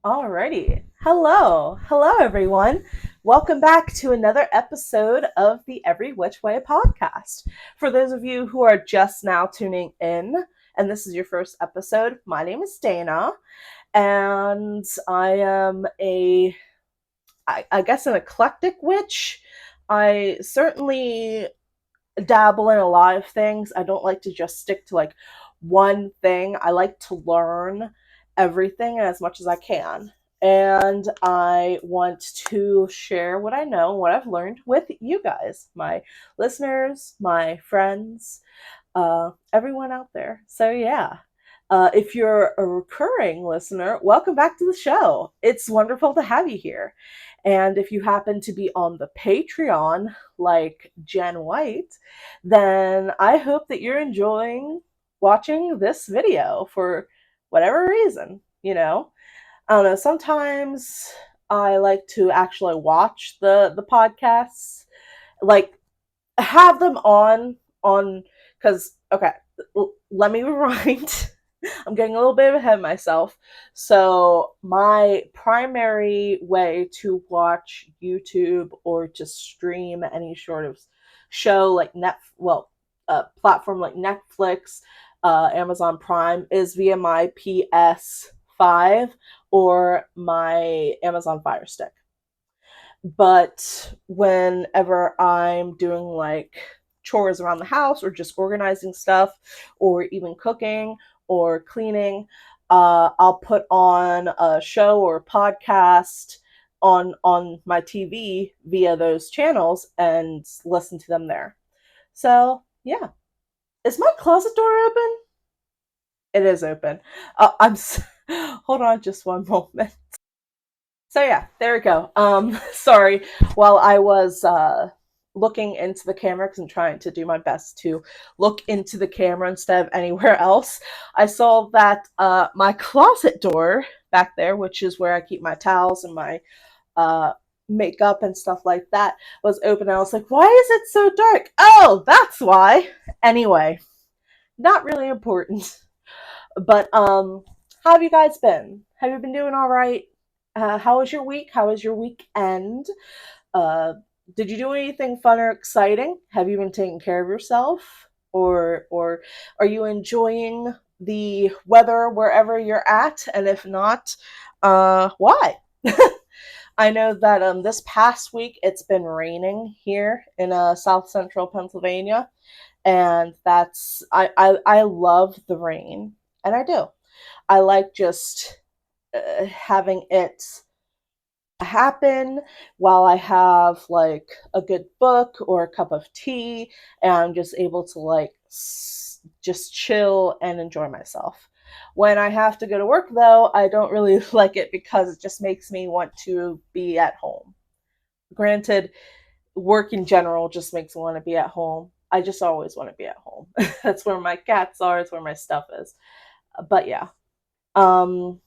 Alrighty. Hello, everyone. Welcome back to another episode of the Every Which Way podcast. For those of you who are just now tuning in, and this is your first episode, my name is Dana, and I am I guess, an eclectic witch. I certainly dabble in a lot of things. I don't like to just stick to like one thing. I like to learn everything as much as I can. And I want to share what I know, what I've learned with you guys, my listeners, my friends, everyone out there. So, yeah. If you're a recurring listener, welcome back to the show. It's wonderful to have you here. And if you happen to be on the Patreon, like Jen White, then I hope that you're enjoying watching this video for whatever reason, I don't know, sometimes I like to actually watch the podcasts, like have them on because okay, let me rewind. I'm getting a little bit ahead of myself. So my primary way to watch YouTube or to stream any sort of show like platform like Netflix, Amazon Prime is via my PS5 or my Amazon Fire Stick. But whenever I'm doing like chores around the house or just organizing stuff or even cooking or cleaning, I'll put on a show or podcast on my TV via those channels and listen to them there. So yeah, is my closet door open? It is open. Hold on just one moment. So yeah, there we go. Sorry, while I was looking into the camera because I'm trying to do my best to look into the camera instead of anywhere else, I saw that my closet door back there, which is where I keep my towels and my makeup and stuff like that, was open. I was like, why is it so dark? Oh, that's why. Anyway, not really important. But how have you guys been? Have you been doing all right? How was your week? How was your weekend? Uh, did you do anything fun or exciting? Have you been taking care of yourself, or are you enjoying the weather wherever you're at? And if not, why? I know that this past week it's been raining here in South Central Pennsylvania, and I love the rain, and I do. I like just having it happen while I have like a good book or a cup of tea, and I'm just able to like just chill and enjoy myself. When I have to go to work, though, I don't really like it because it just makes me want to be at home. Granted, work in general just makes me want to be at home. I just always want to be at home. That's where my cats are, it's where my stuff is. But yeah. Um,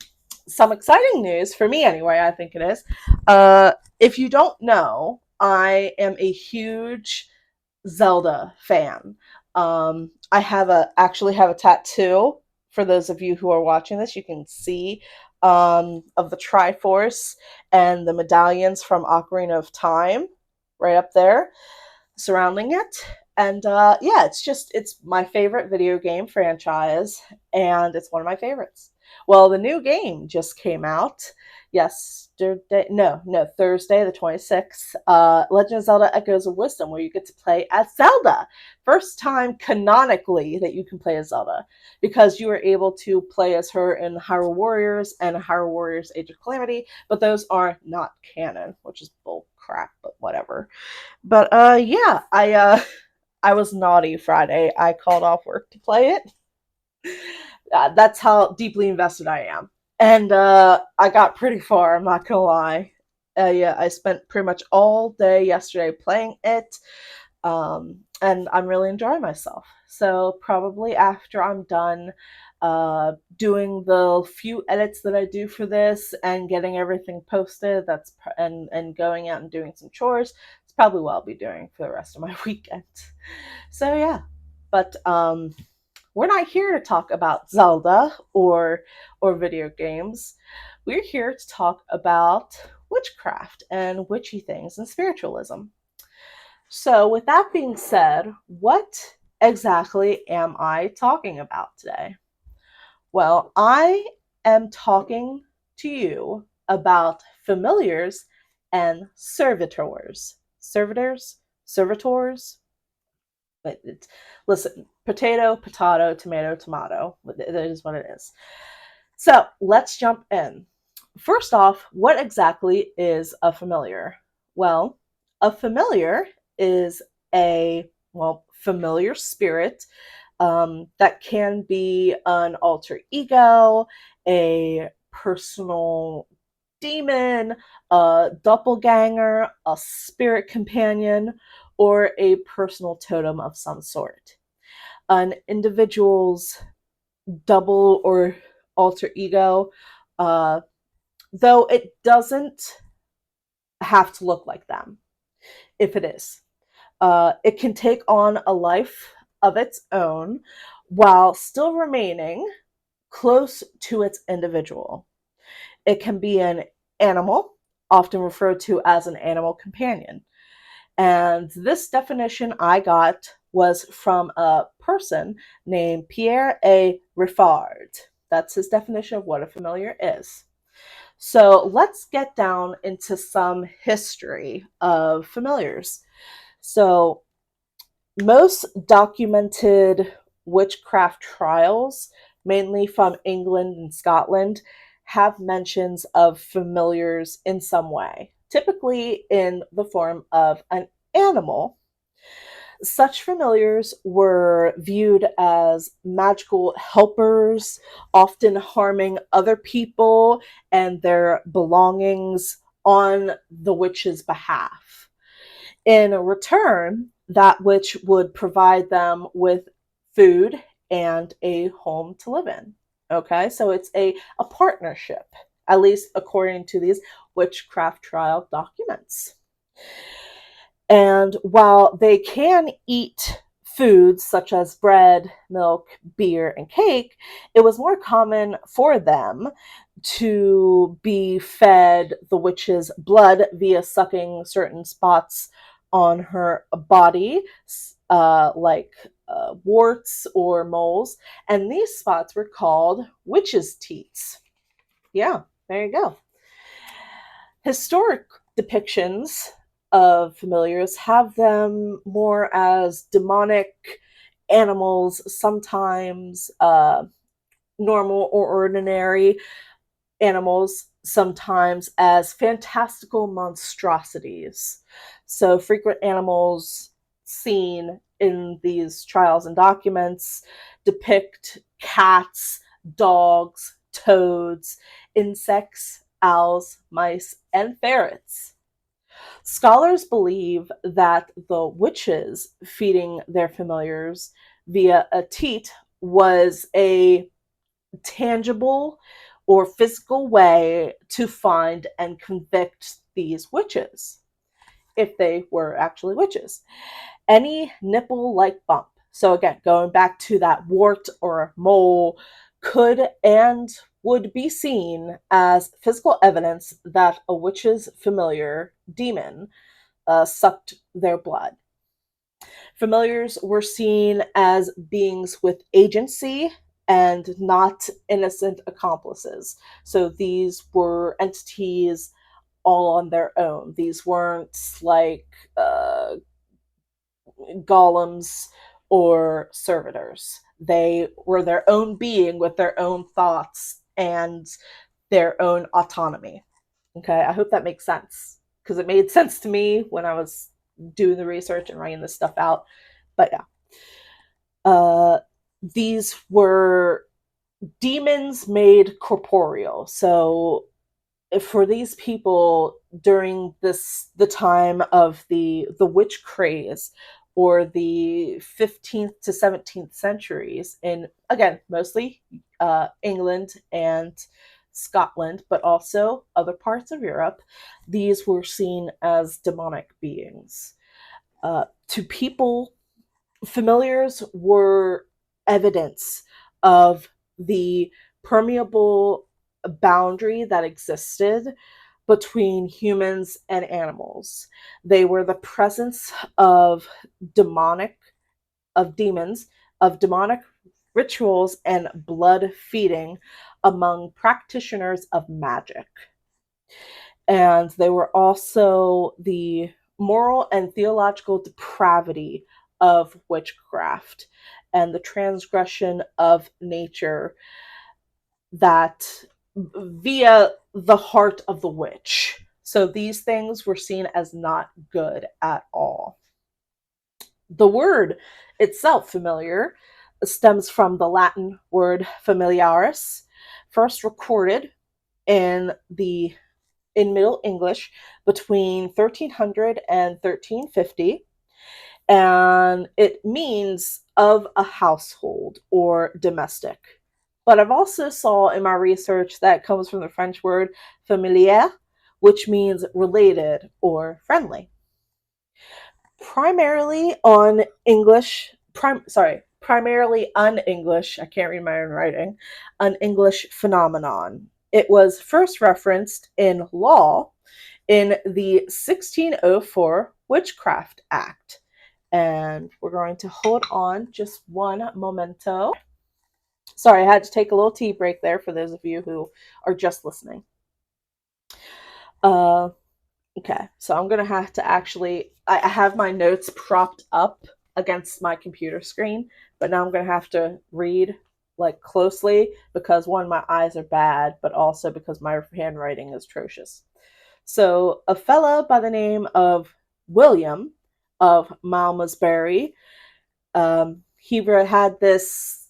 some exciting news for me anyway, I think it is. If you don't know, I am a huge Zelda fan. I actually have a tattoo. For those of you who are watching this, you can see of the Triforce and the medallions from Ocarina of Time right up there surrounding it. And yeah, it's my favorite video game franchise, and it's one of my favorites. Well, the new game just came out yesterday. No, Thursday, the 26th. Legend of Zelda Echoes of Wisdom, where you get to play as Zelda. First time canonically that you can play as Zelda, because you were able to play as her in Hyrule Warriors and Hyrule Warriors Age of Calamity, but those are not canon, which is bull crap, but whatever. But yeah, I was naughty Friday. I called off work to play it. That's how deeply invested I am. And I got pretty far, I'm not gonna lie. Yeah, I spent pretty much all day yesterday playing it, and I'm really enjoying myself. So probably after I'm done doing the few edits that I do for this and getting everything posted, and going out and doing some chores, it's probably what I'll be doing for the rest of my weekend. So yeah, but we're not here to talk about Zelda or video games. we're here to talk about witchcraft and witchy things and spiritualism. So, with that being said, what exactly am I talking about today? Well, I am talking to you about familiars and servitors. Servitors. But listen, potato, tomato, tomato. It is what it is. So let's jump in. First off, what exactly is a familiar? Well, a familiar is a familiar spirit that can be an alter ego, a personal demon, a doppelganger, a spirit companion, or a personal totem of some sort. An individual's double or alter ego, uh, though it doesn't have to look like them if it is. It can take on a life of its own while still remaining close to its individual. It can be an animal, often referred to as an animal companion. And this definition I got was from a person named Pierre A. Riffard. That's his definition of what a familiar is. So let's get down into some history of familiars. So, most documented witchcraft trials, mainly from England and Scotland, have mentions of familiars in some way, typically in the form of an animal. Such familiars were viewed as magical helpers, often harming other people and their belongings on the witch's behalf. In return, that witch would provide them with food and a home to live in. Okay, so it's a partnership, at least according to these witchcraft trial documents. And while they can eat foods such as bread, milk, beer, and cake, it was more common for them to be fed the witch's blood via sucking certain spots on her body, like warts or moles. And these spots were called witches' teats. Yeah, there you go. Historic depictions of familiars have them more as demonic animals, sometimes normal or ordinary animals, sometimes as fantastical monstrosities. So, frequent animals seen in these trials and documents depict cats, dogs, toads, insects, owls, mice, and ferrets. Scholars believe that the witches feeding their familiars via a teat was a tangible or physical way to find and convict these witches, if they were actually witches. Any nipple like bump, so again, going back to that wart or mole, could and would be seen as physical evidence that a witch's familiar demon sucked their blood. Familiars were seen as beings with agency and not innocent accomplices. So these were entities all on their own. These weren't like golems or servitors. They were their own being with their own thoughts and their own autonomy. Okay, I hope that makes sense because it made sense to me when I was doing the research and writing this stuff out. But yeah, these were demons made corporeal. So for these people during the time of the witch craze or the 15th to 17th centuries in, again, mostly England and Scotland, but also other parts of Europe, these were seen as demonic beings. To people, familiars were evidence of the permeable boundary that existed between humans and animals. They were the presence of demonic, of demons, of demonic rituals and blood feeding among practitioners of magic. And they were also the moral and theological depravity of witchcraft and the transgression of nature that via the heart of the witch. So these things were seen as not good at all. The word itself, familiar, stems from the Latin word familiaris, first recorded in Middle English between 1300 and 1350, and it means of a household or domestic. But I've also saw in my research that it comes from the French word familier, which means related or friendly. Primarily un-English, I can't read my own writing, un-English phenomenon. It was first referenced in law in the 1604 Witchcraft Act. And we're going to hold on just one momento. Sorry, I had to take a little tea break there for those of you who are just listening. Okay, so I'm going to have to actually, I have my notes propped up against my computer screen, but now I'm going to have to read like closely because one, my eyes are bad, but also because my handwriting is atrocious. So a fella by the name of William of Malmesbury, he had this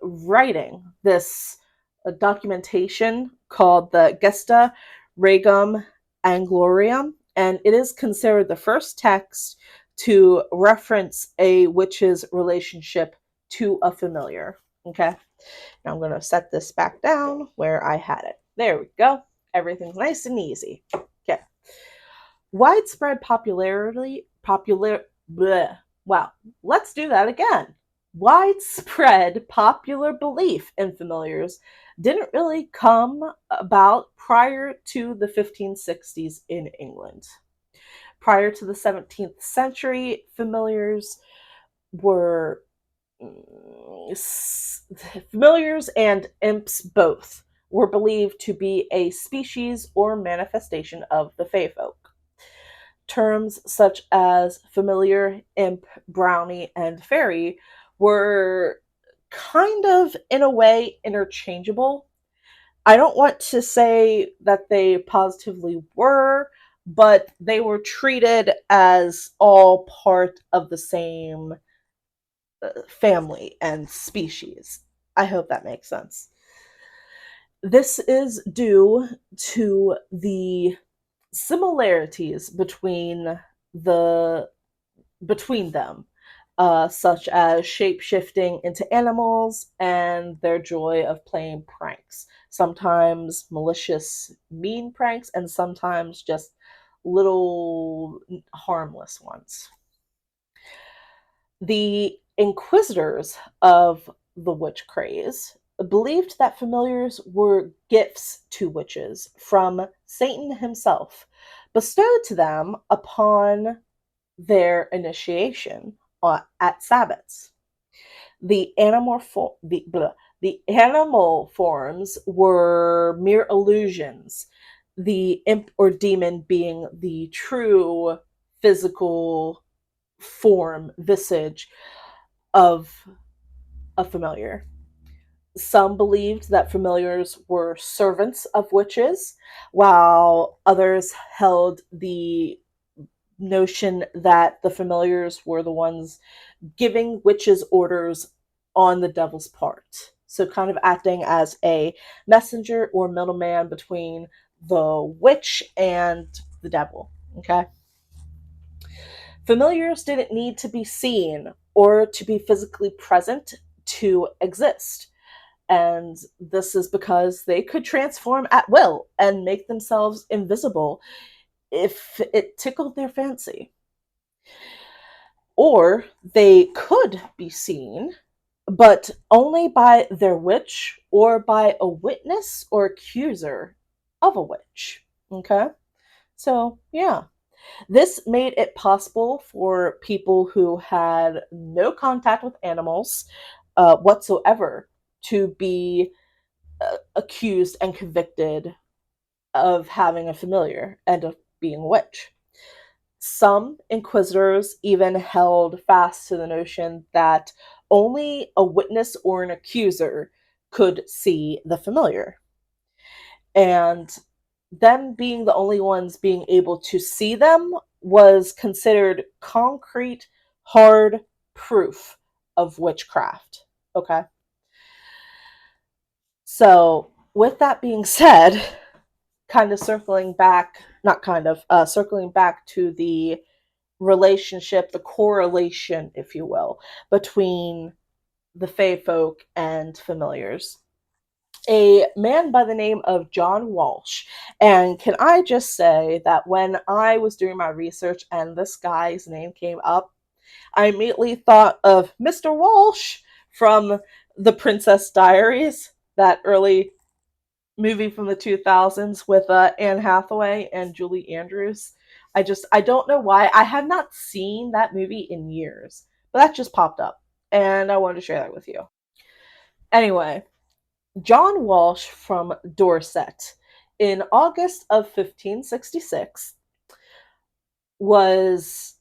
writing, this documentation called the Gesta Regum Anglorium, and it is considered the first text to reference a witch's relationship to a familiar. Okay, now I'm going to set this back down where I had it. There we go. Everything's nice and easy. Okay. Widespread wow, let's do that again. Widespread popular belief in familiars didn't really come about prior to the 1560s in England. Prior to the 17th century, familiars were familiars and imps both were believed to be a species or manifestation of the fae folk. Terms such as familiar, imp, brownie, and fairy were kind of, in a way, interchangeable. I don't want to say that they positively were, but they were treated as all part of the same family and species. I hope that makes sense. This is due to the similarities between them, such as shape-shifting into animals and their joy of playing pranks. Sometimes malicious, mean pranks, and sometimes just little harmless ones. The inquisitors of the witch craze believed that familiars were gifts to witches from Satan himself, bestowed to them upon their initiation at Sabbats. The animal forms were mere illusions, the imp or demon being the true physical form, visage of a familiar. Some believed that familiars were servants of witches, while others held the notion that the familiars were the ones giving witches orders on the devil's part. So kind of acting as a messenger or middleman between the witch and the devil. Okay? Familiars didn't need to be seen or to be physically present to exist. And this is because they could transform at will and make themselves invisible if it tickled their fancy. Or they could be seen but only by their witch or by a witness or accuser of a witch. Okay? So, yeah. This made it possible for people who had no contact with animals whatsoever to be accused and convicted of having a familiar and of being a witch. Some inquisitors even held fast to the notion that only a witness or an accuser could see the familiar. And them being the only ones being able to see them was considered concrete, hard proof of witchcraft. Okay. So, with that being said, kind of circling back, not kind of, circling back to the relationship, the correlation, if you will, between the Fae folk and familiars. A man by the name of John Walsh. And can I just say that when I was doing my research and this guy's name came up, I immediately thought of Mr. Walsh from The Princess Diaries, that early movie from the 2000s with Anne Hathaway and Julie Andrews. I don't know why. I have not seen that movie in years, but that just popped up and I wanted to share that with you. Anyway, John Walsh from Dorset in August of 1566 was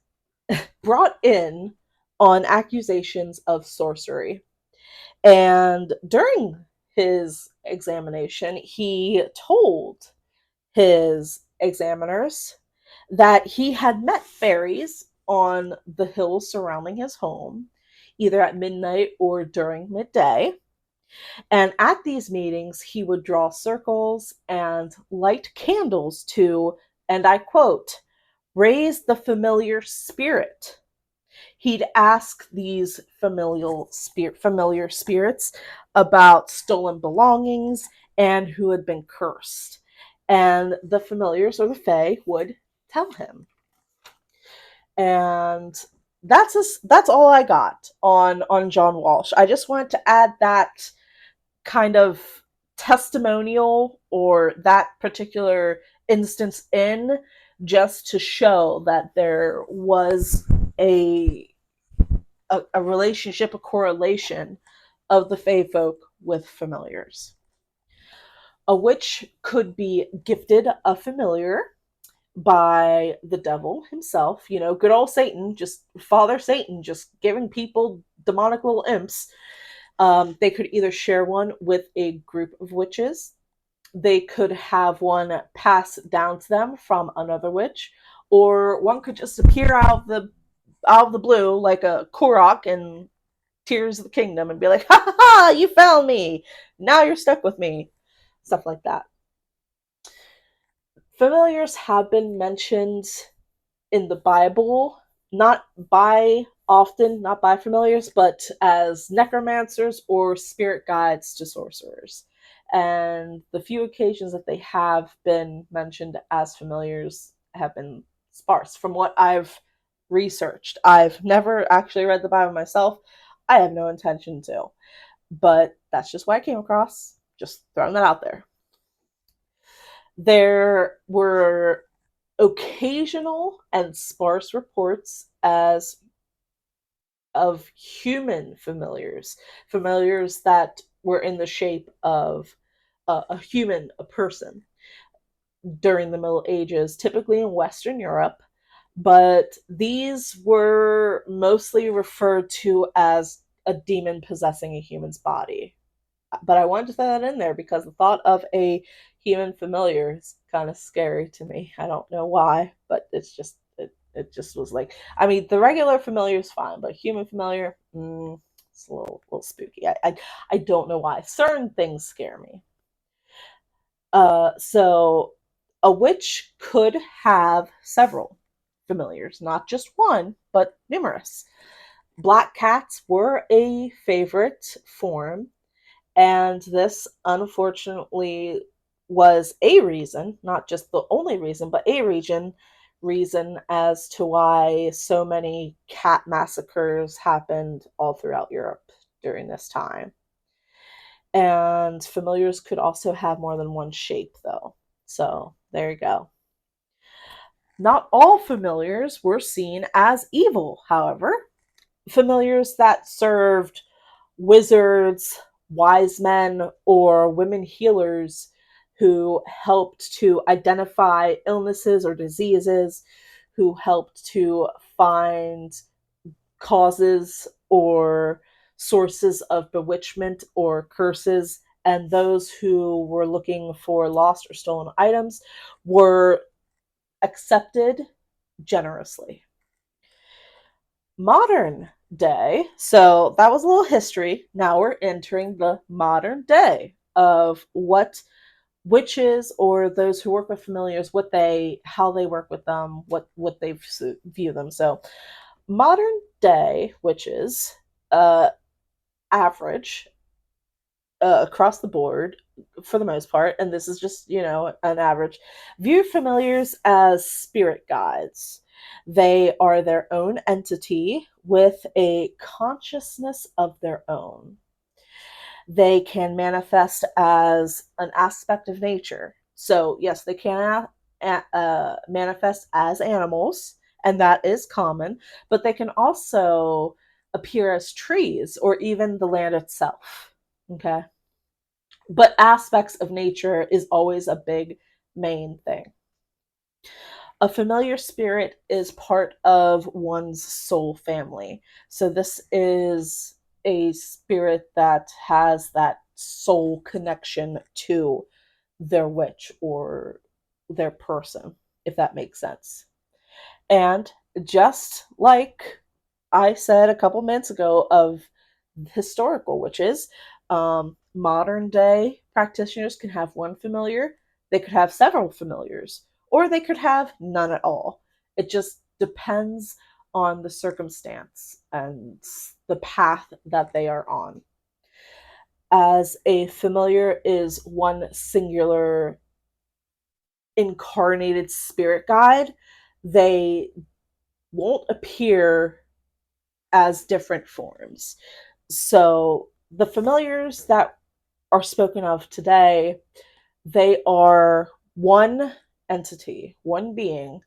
brought in on accusations of sorcery. And during his examination, he told his examiners that he had met fairies on the hills surrounding his home, either at midnight or during midday. And at these meetings, he would draw circles and light candles to, and I quote, raise the familiar spirit. He'd ask these familiar spirits about stolen belongings and who had been cursed. And the familiars or the Fae would tell him. And that's all I got on John Walsh. I just wanted to add that kind of testimonial or that particular instance in, just to show that there was a relationship, a correlation of the Fae folk with familiars. A witch could be gifted a familiar by the devil himself, good old Satan, just Father Satan, just giving people demonic little imps. They could either share one with a group of witches, they could have one passed down to them from another witch, or one could just appear out of the blue like a Korok in Tears of the Kingdom and be like, ha ha ha, you found me, now you're stuck with me, stuff like that. Familiars have been mentioned in the Bible, not by familiars, but as necromancers or spirit guides to sorcerers. And the few occasions that they have been mentioned as familiars have been sparse. From what I've researched, I've never actually read the Bible myself. I have no intention to. But that's just what I came across. Just throwing that out there. There were occasional and sparse reports as of human familiars that were in the shape of a human, a person, during the Middle Ages, typically in Western Europe, but these were mostly referred to as a demon possessing a human's body. But I wanted to throw that in there because the thought of a human familiar is kind of scary to me. I don't know why, but it just was like, I mean, the regular familiar is fine, but human familiar, it's a little spooky. I don't know why. Certain things scare me. So a witch could have several familiars, not just one, but numerous. Black cats were a favorite form, and this, unfortunately, was a reason, not just the only reason, but a reason as to why so many cat massacres happened all throughout Europe during this time. And familiars could also have more than one shape, though. So there you go. Not all familiars were seen as evil, however. Familiars that served wizards, wise men, or women healers who helped to identify illnesses or diseases, who helped to find causes or sources of bewitchment or curses, and those who were looking for lost or stolen items were accepted generously. Modern day, so that was a little history. Now we're entering the modern day of what witches or those who work with familiars, how they work with them, what they view them. So modern day witches, average, across the board for the most part, and this is just, an average, view familiars as spirit guides. They are their own entity with a consciousness of their own. They can manifest as an aspect of nature. So, yes, they can manifest as animals, and that is common, but they can also appear as trees or even the land itself. Okay. But aspects of nature is always a big main thing. A familiar spirit is part of one's soul family. So this is a spirit that has that soul connection to their witch or their person, if that makes sense. And just like I said a couple minutes ago of historical witches, modern day practitioners can have one familiar, they could have several familiars, or they could have none at all. It just depends on the circumstance and the path that they are on. As a familiar is one singular incarnated spirit guide, they won't appear as different forms. So the familiars that are spoken of today, they are one entity, one being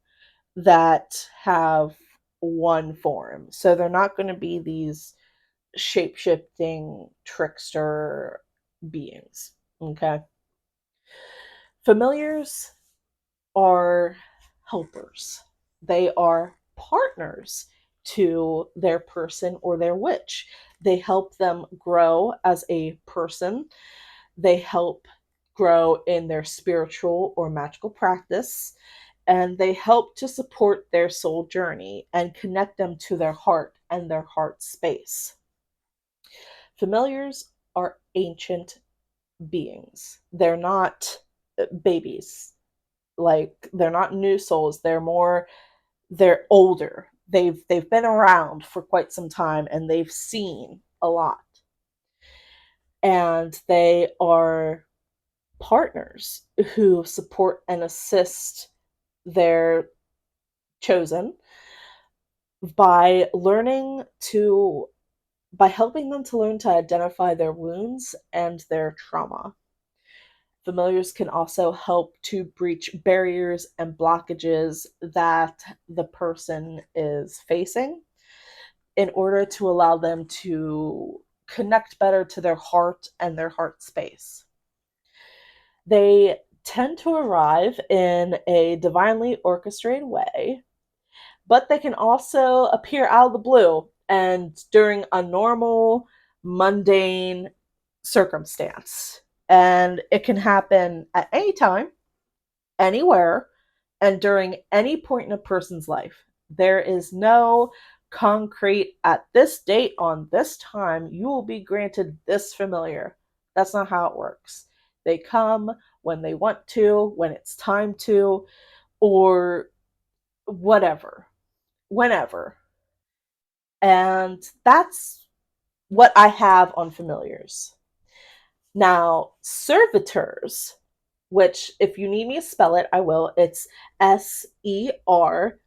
that have one form. So they're not going to be these shape-shifting trickster beings. Okay. Familiars are helpers. They are partners to their person or their witch. They help them grow as a person. They help grow in their spiritual or magical practice. And they help to support their soul journey and connect them to their heart and their heart space. Familiars are ancient beings. They're not babies. Like, they're not new souls. They're older. They've been around for quite some time and they've seen a lot. And they are partners who support and assist their chosen by helping them to learn to identify their wounds and their trauma. Familiars can also help to breach barriers and blockages that the person is facing in order to allow them to connect better to their heart and their heart space. They tend to arrive in a divinely orchestrated way, but they can also appear out of the blue and during a normal, mundane circumstance. And it can happen at any time, anywhere, and during any point in a person's life. There is no concrete, at this date on this time, you will be granted this familiar. That's not how it works. They come when they want to, when it's time to, or whatever, whenever. And that's what I have on familiars. Now, servitors, which, if you need me to spell it, I will. It's Servitor.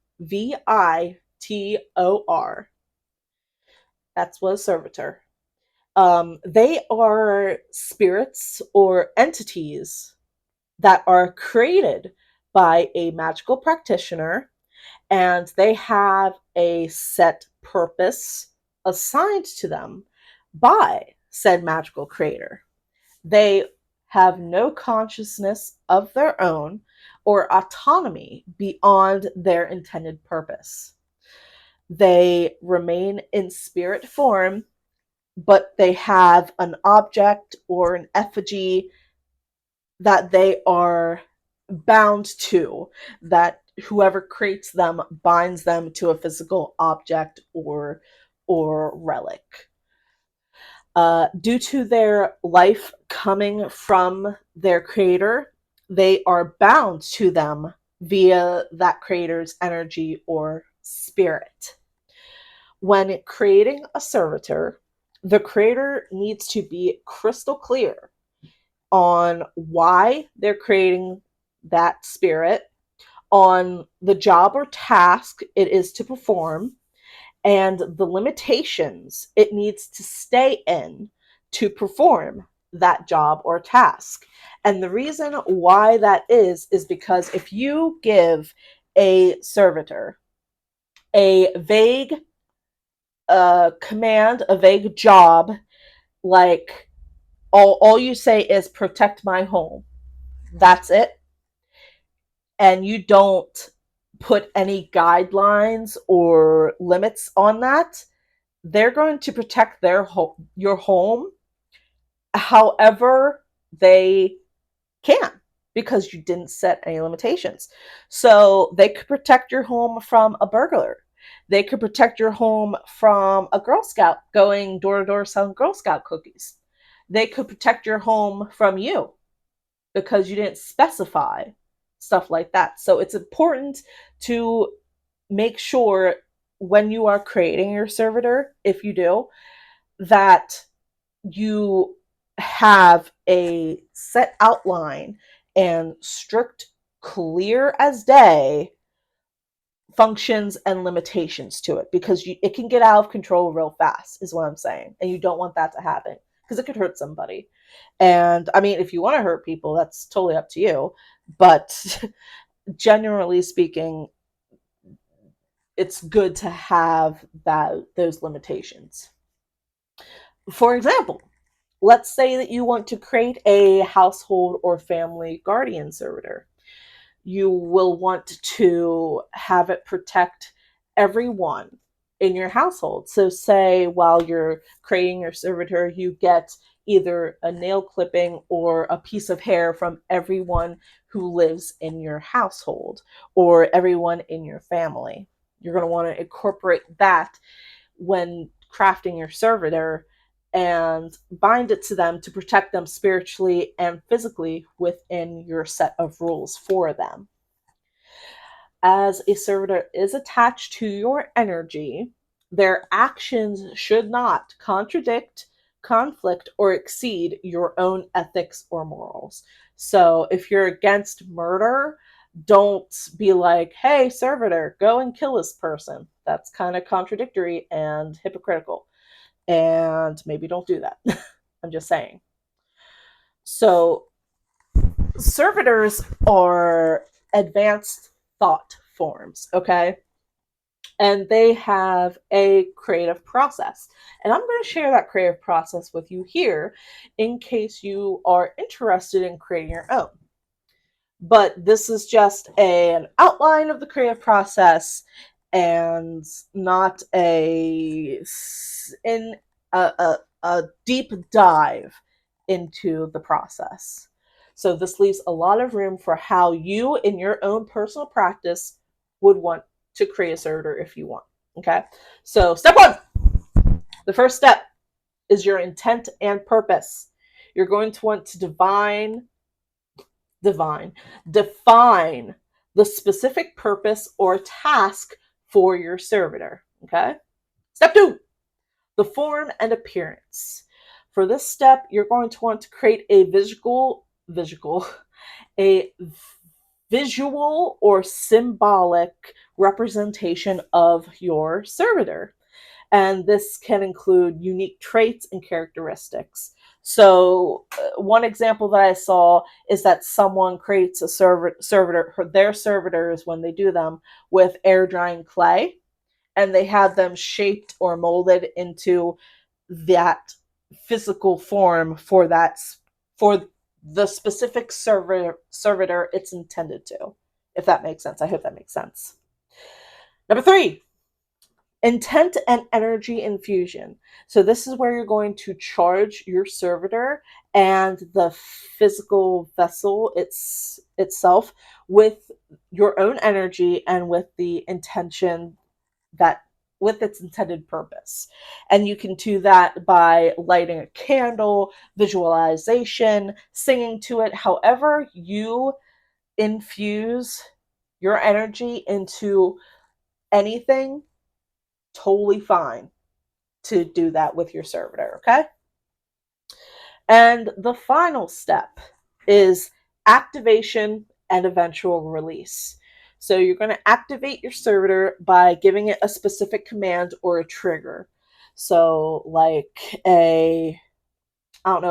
That's what a servitor. They are spirits or entities that are created by a magical practitioner, and they have a set purpose assigned to them by said magical creator. They have no consciousness of their own or autonomy beyond their intended purpose. They remain in spirit form, but they have an object or an effigy that they are bound to, that whoever creates them binds them to a physical object or relic. Due to their life coming from their creator, they are bound to them via that creator's energy or spirit. When creating a servitor, the creator needs to be crystal clear on why they're creating that spirit, on the job or task it is to perform, and the limitations it needs to stay in to perform that job or task. And the reason why that is because if you give a servitor a vague command, a vague job, like all you say is protect my home, that's it, and you don't put any guidelines or limits on that, they're going to protect your home however they can, because you didn't set any limitations. So they could protect your home from a burglar. They could protect your home from a Girl Scout going door to door selling Girl Scout cookies. They could protect your home from you because you didn't specify stuff like that. So it's important to make sure when you are creating your servitor, if you do, that you have a set outline and strict, clear as day functions and limitations to it, because it can get out of control real fast, is what I'm saying. And you don't want that to happen because it could hurt somebody. And I mean, if you want to hurt people, that's totally up to you. But generally speaking, it's good to have those limitations. For example, let's say that you want to create a household or family guardian servitor. You will want to have it protect everyone in your household. So say while you're creating your servitor, you get either a nail clipping or a piece of hair from everyone who lives in your household or everyone in your family. You're going to want to incorporate that when crafting your servitor and bind it to them to protect them spiritually and physically within your set of rules for them. As a servitor is attached to your energy, their actions should not contradict, conflict, or exceed your own ethics or morals. So if you're against murder, don't be like, hey, servitor, go and kill this person. That's kind of contradictory and hypocritical. And maybe don't do that. I'm just saying. So servitors are advanced thought forms, okay? And they have a creative process. And I'm going to share that creative process with you here in case you are interested in creating your own. But this is just an outline of the creative process and not a deep dive into the process. So this leaves a lot of room for how you, in your own personal practice, would want to create a servitor if you want. Okay. So step one, the first step is your intent and purpose. You're going to want to define the specific purpose or task for your servitor. Okay. Step two, the form and appearance. For this step, you're going to want to create a visual or symbolic representation of your servitor. And this can include unique traits and characteristics. So, one example that I saw is that someone creates a servitor, their servitors, when they do them, with air drying clay, and they have them shaped or molded into that physical form for for the specific servitor it's intended to. If that makes sense, I hope that makes sense. Number 3, intent and energy infusion. So this is where you're going to charge your servitor and the physical vessel itself with your own energy and with the intention that with its intended purpose. And you can do that by lighting a candle, visualization, singing to it, however you infuse your energy into anything, totally fine to do that with your servitor, okay? And the final step is activation and eventual release. So you're going to activate your servitor by giving it a specific command or a trigger. So like a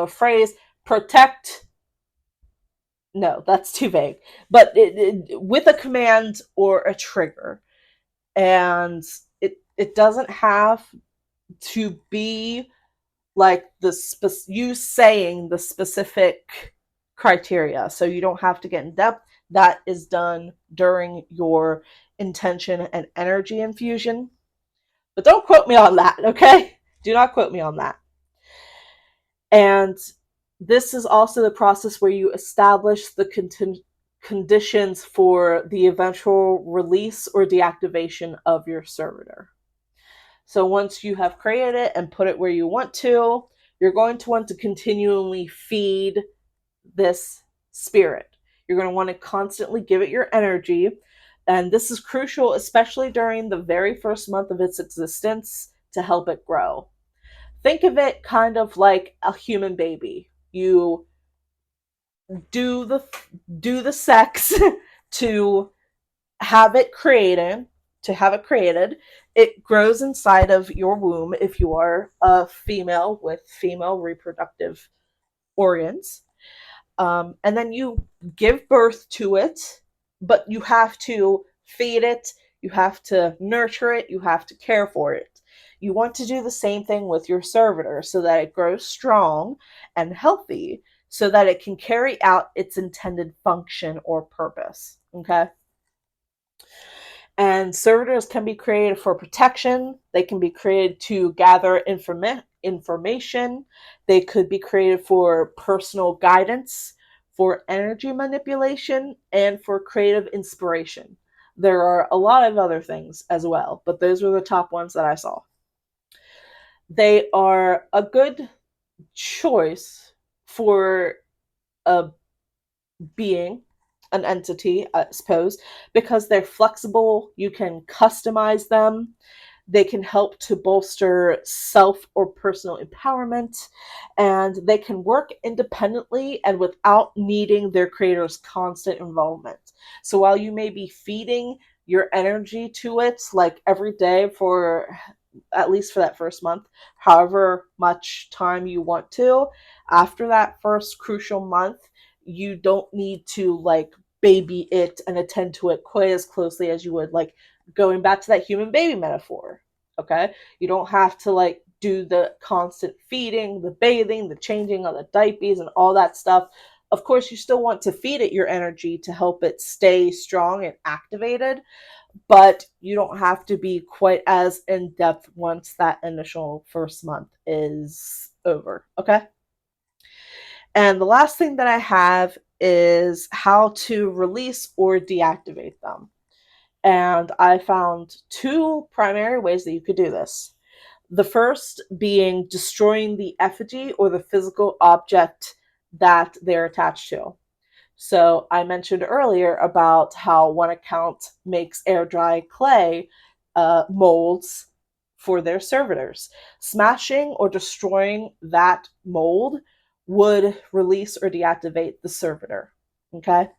phrase, protect. No, that's too vague. But with a command or a trigger. And it doesn't have to be like you saying the specific criteria. So you don't have to get in depth. That is done during your intention and energy infusion. But don't quote me on that, okay? Do not quote me on that. And this is also the process where you establish the conditions for the eventual release or deactivation of your servitor. So once you have created it and put it where you want to, you're going to want to continually feed this spirit. You're going to want to constantly give it your energy. And this is crucial, especially during the very first month of its existence, to help it grow. Think of it kind of like a human baby. You do the sex to have it created, it grows inside of your womb if you are a female with female reproductive organs. And then you give birth to it, but you have to feed it, you have to nurture it, you have to care for it. You want to do the same thing with your servitor so that it grows strong and healthy so that it can carry out its intended function or purpose. Okay? And servitors can be created for protection. They can be created to gather information. They could be created for personal guidance, for energy manipulation, and for creative inspiration. There are a lot of other things as well, but those were the top ones that I saw. They are a good choice for a being, an entity, I suppose, because they're flexible. You can customize them. They can help to bolster self or personal empowerment, and they can work independently and without needing their creator's constant involvement. So while you may be feeding your energy to it like every day for at least for that first month, however much time you want to, after that first crucial month, you don't need to like baby it and attend to it quite as closely as you would like going back to that human baby metaphor. Okay, you don't have to like do the constant feeding, the bathing, the changing of the diapers and all that stuff. Of course, you still want to feed it your energy to help it stay strong and activated, but you don't have to be quite as in depth once that initial first month is over. Okay. And the last thing that I have is how to release or deactivate them. And I found 2 primary ways that you could do this. The first being destroying the effigy or the physical object that they're attached to. So I mentioned earlier about how one account makes air dry clay molds for their servitors. Smashing or destroying that mold would release or deactivate the servitor. Okay?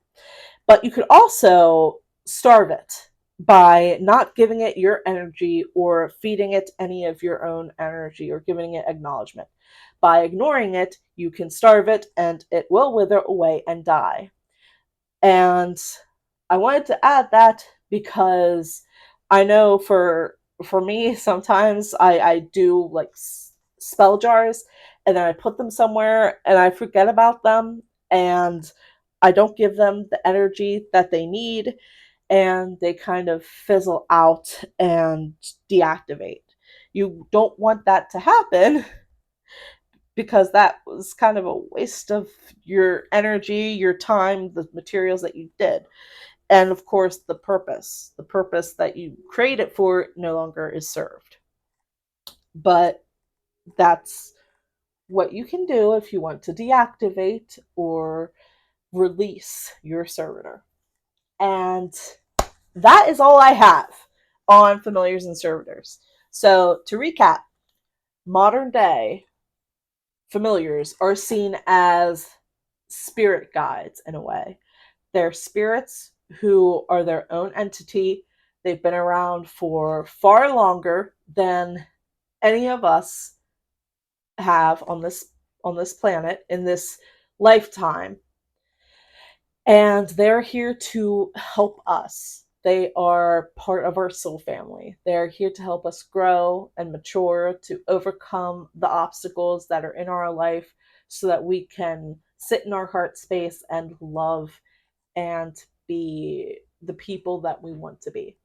But you could also starve it by not giving it your energy or feeding it any of your own energy or giving it acknowledgement. By ignoring it, you can starve it and it will wither away and die. And I wanted to add that because I know for me sometimes I do like spell jars and then I put them somewhere and I forget about them and I don't give them the energy that they need and they kind of fizzle out and deactivate. You don't want that to happen because that was kind of a waste of your energy, your time, the materials that you did. And of course, the purpose that you created for it no longer is served. But that's what you can do if you want to deactivate or release your servitor. And that is all I have on familiars and servitors. So to recap, modern day familiars are seen as spirit guides in a way. They're spirits who are their own entity. They've been around for far longer than any of us have on this planet in this lifetime. And they're here to help us. They are part of our soul family. They're here to help us grow and mature, to overcome the obstacles that are in our life so that we can sit in our heart space and love and be the people that we want to be.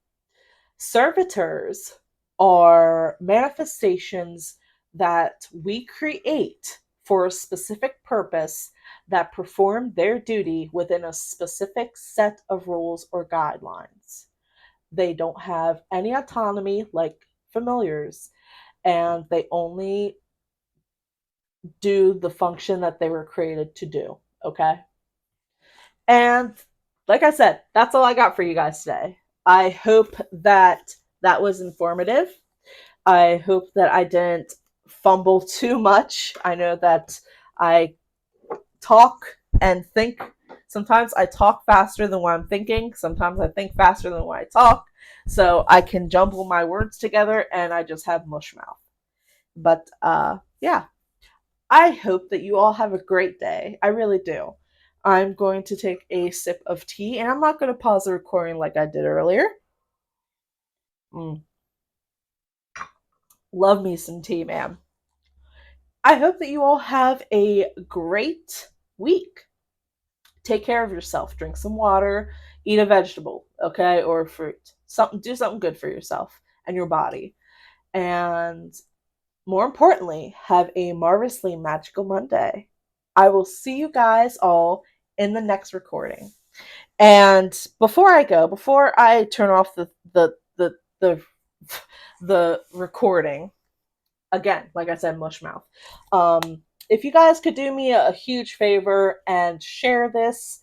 Servitors are manifestations that we create for a specific purpose that perform their duty within a specific set of rules or guidelines. They don't have any autonomy like familiars, and they only do the function that they were created to do. Okay? And like I said, that's all I got for you guys today. I hope that that was informative. I hope that I didn't fumble too much. I know that I talk and think. Sometimes I talk faster than what I'm thinking. Sometimes I think faster than what I talk. So I can jumble my words together and I just have mush mouth. But yeah, I hope that you all have a great day. I really do. I'm going to take a sip of tea and I'm not going to pause the recording like I did earlier. Mm, love me some tea, ma'am. I hope that you all have a great week. Take care of yourself. Drink some water. Eat a vegetable, okay, or fruit. Something. Do something good for yourself and your body. And more importantly, have a marvelously magical Monday. I will see you guys all in the next recording. And before I turn off the recording, again, like I said, mush mouth. If you guys could do me a huge favor and share this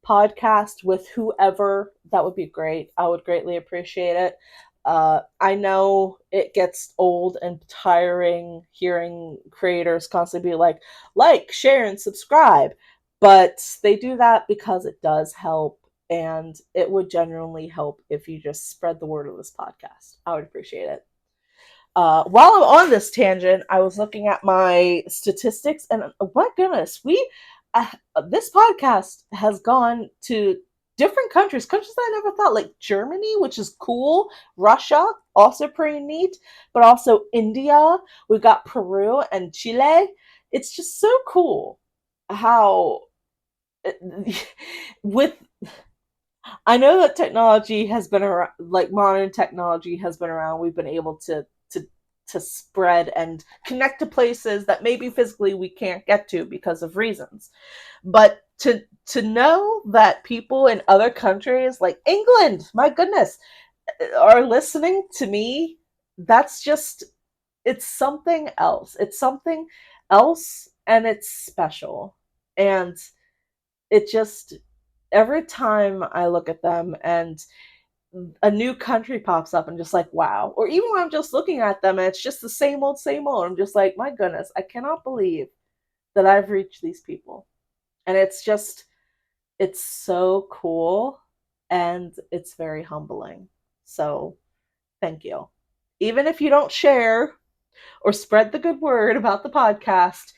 podcast with whoever, that would be great. I would greatly appreciate it. I know it gets old and tiring hearing creators constantly be like, share, and subscribe. But they do that because it does help, and it would genuinely help if you just spread the word of this podcast. I would appreciate it. While I'm on this tangent, I was looking at my statistics, and my goodness, uh, this podcast has gone to different countries I never thought, like Germany, which is cool, Russia, also pretty neat, but also India. We've got Peru and Chile. It's just so cool how with I know that technology has been around, like modern technology has been around. We've been able to spread and connect to places that maybe physically we can't get to because of reasons. But to know that people in other countries like England, my goodness, are listening to me, that's just it's something else. It's something else and it's special. And it just every time I look at them and a new country pops up and just like, wow. Or even when I'm just looking at them and it's just the same old. I'm just like, my goodness, I cannot believe that I've reached these people. And it's so cool and it's very humbling. So thank you. Even if you don't share or spread the good word about the podcast,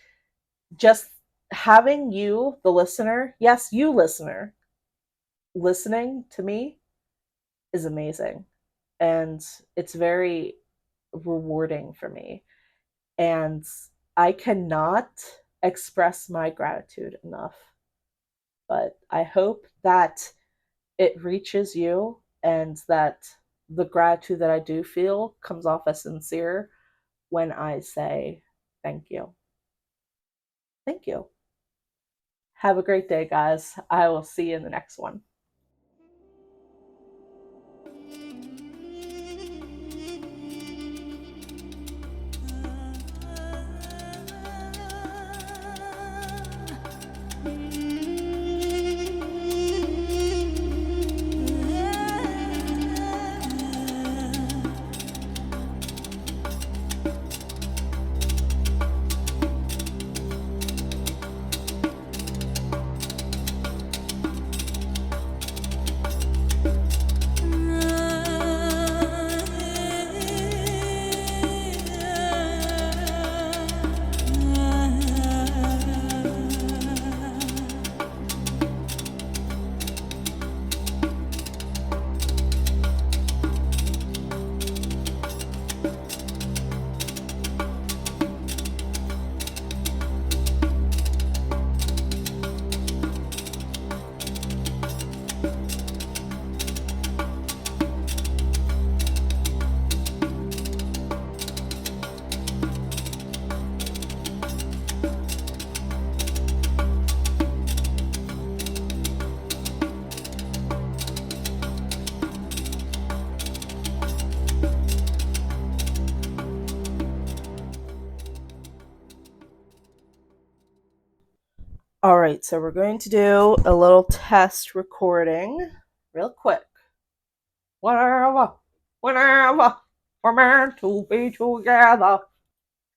just having you, the listener, yes, you listener, listening to me is amazing. And it's very rewarding for me. And I cannot express my gratitude enough. But I hope that it reaches you and that the gratitude that I do feel comes off as sincere when I say thank you. Thank you. Have a great day, guys. I will see you in the next one. All right, so we're going to do a little test recording real quick. Whenever we're meant to be together.